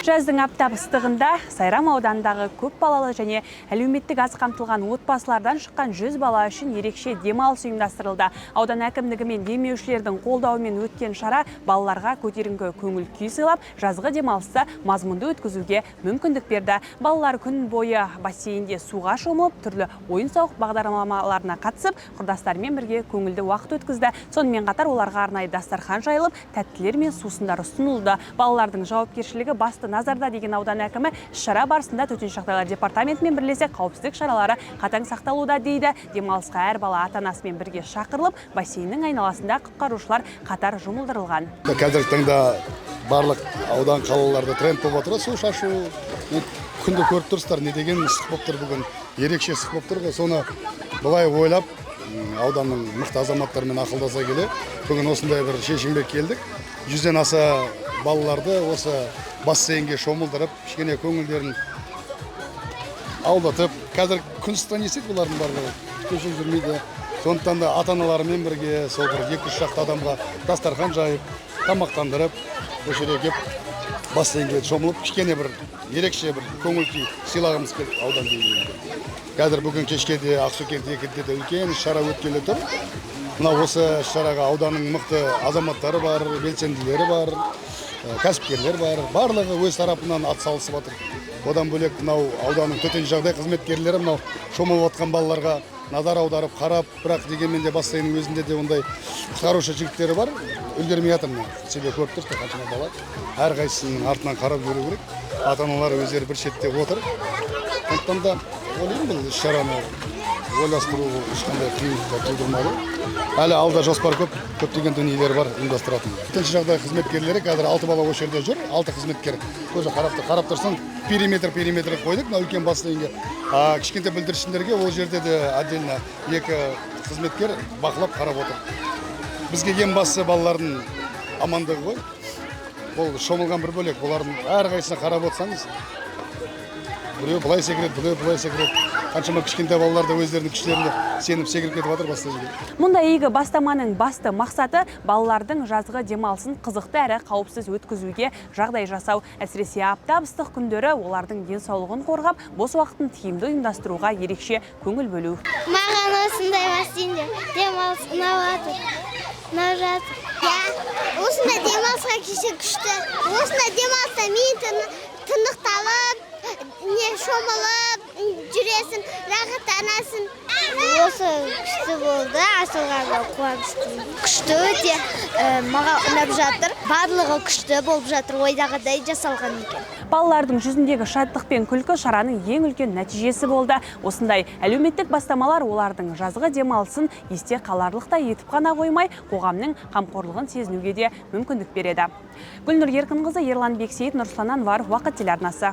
Жаздың аптап ыстығында Сайрам ауданындағы көп балалы және әлеуметтік аз қамтылған отбасылардан шыққан 100 бала үшін ерекше демалыс ұйымдастырылды. Аудан әкімдігі мен демеушілердің қолдауымен өткен шара балаларға көтеріңкі көңіл күй сыйлап, жазғы демалысты мазмұнды өткізуге мүмкіндік берді. Балалар күн бойы бассейнде суға шомылып, түрлі ойын-сауық бағдарламаларына қатысып, құрдастарымен бірге көңілді уақыт өткізді. Сонымен қатар оларға арнайы дастархан жайылып, тәттілер мен сусындар ұсынылды. Балалардың жауапкершілігі басты назарда деген аудан әкімі шара барысында төтенше жағдайлар департаментімен бірлесе қауіпсіздік шаралары қатаң сақталуда дейді. Демалысқа әр бала ата-анасымен бірге шақырылып, бассейннің айналасында құтқарушылар қатар жұмылдырылған. Қазіргі таңда барлық аудан қалаларда тренд болып отыр, су шашу. Күнді көріп тұрсыздар, не деген ыстық болып тұр бүгін, ерекше ыстық болып тұр. Соны былай ойлап, ауданның мықты азаматтарымен ақылдаса келе, бүгін осындай бір шешімге келдік. 100-ден аса балаларды осы бассейнге шомылдырып, кішкене көңілдерін аулатып, қазір күн ыстықтан есек бұлардың барлығы төсек жүрмейді. Сондықтан да ата-аналарымен бірге сол бір 2-3 шақты адамға дастархан жайып, тамақтандырып, осы жерге келіп бассейнге шомылып, кішкене бір ерекше бір көңіл күй сыйлағымыз келді аудан деңгейінде. Қазір бүгін кешке де Ақсукент 2-де де үлкен шара өткелі тұр. Мына осы шараға ауданның мықты азаматтары бар, белсенділері бар, кәсіпкерлер бар, барлығы өз тарапынан атсалысып жатыр. Одан бөлек мынау ауданның төтенше жағдай қызметкерлері мынау шомылып жатқан балаларға назар аударып, қарап, бірақ дегенмен де бассейннің өзінде де ондай құтқарушы жігіттері бар. Үлгермей жатыр мына. Себебі көріп тұрсыздар қаншама бала. Әрқайсысының артынан қарап жүру керек. Ата-аналар өздері бір шетте отыр. Сондықтан да ойлаймын бұл шараны ойластыру ешқандай қиындық тудырмады. Әлі алда жоспар көптеген дүниелер бар ұйымдастыратын. Төтенше жағдай қызметкерлері қазір 6 бала осы жерде жүр, 6 қызметкер. Көзі қарап тұрсаң, периметр қойдық, мына үлкен бассейнге. Кішкентай бүлдіршіндерге ол жерде де отдельно 2 қызметкер бақылап қарап отыр. Бізге ең бастысы балалардың амандығы ғой. Бұл шомылған бір бөлек, олардың әрқайсысына қарап отырсаңыз, біреу былай секіреді, біреу былай секіреді. Қаншама кішкентай балалар да өздерінің күштеріне сеніп секіріп кетіп жатыр бассейнге. Мұндай игі бастаманың басты мақсаты балалардың жазғы демалысын қызықты әрі қауіпсіз өткізуге жағдай жасау. Әсіресе аптап ыстық күндері олардың денсаулығын қорғап, бос уақытын тиімді ұйымдастыруға ерекше көңіл бөлу. Маған осындай бассейнде демалыс ұнап жатыр. Осындай демалысқа кеше күшті. Осындай демалыста мен тынықталып, шомылып жүресің, рахаттанасың. Осы күшті болды, ашылғанда қуаныштымын. Күшті өте маған ұнап жатыр. Барлығы күшті болып жатыр, ойдағыдай жасалған екен. Балалардың жүзіндегі шаттық пен күлкі шараның ең үлкен нәтижесі болды. Осындай әлеуметтік бастамалар олардың жазғы демалысын есте қаларлықтай етіп қана қоймай, қоғамның қамқорлығын сезінуге де мүмкіндік береді. Гүлнұр Еркінқызы, Ерлан Бексейіт, Нұрсұлтан Анваров, Уақыт телеарнасы.